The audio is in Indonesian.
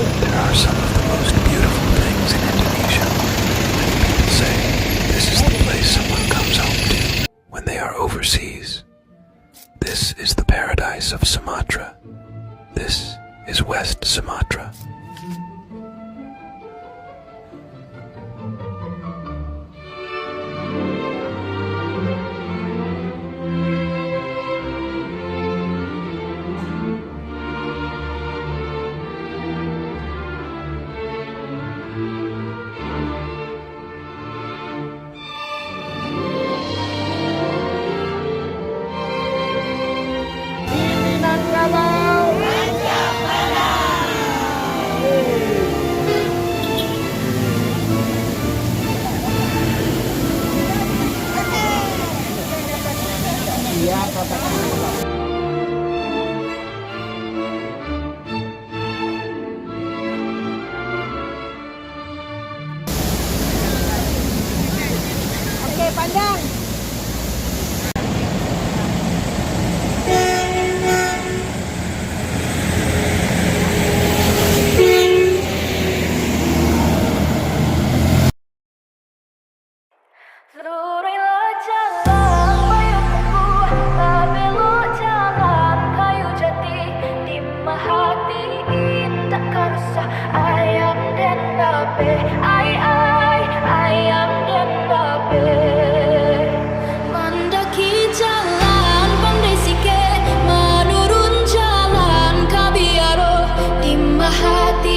There are some of the most beautiful things in Indonesia. Many people say this is the place someone comes home to when they are overseas. This is the paradise of Sumatra. This is West Sumatra. Oke, pandang. Lurailah jalan payung teguh, belok jalan kayu jati, di hati indah karusa ayam dan babe, ayam dan babe. Mendaki jalan pandai sike, menurun jalan kabiaro, di hati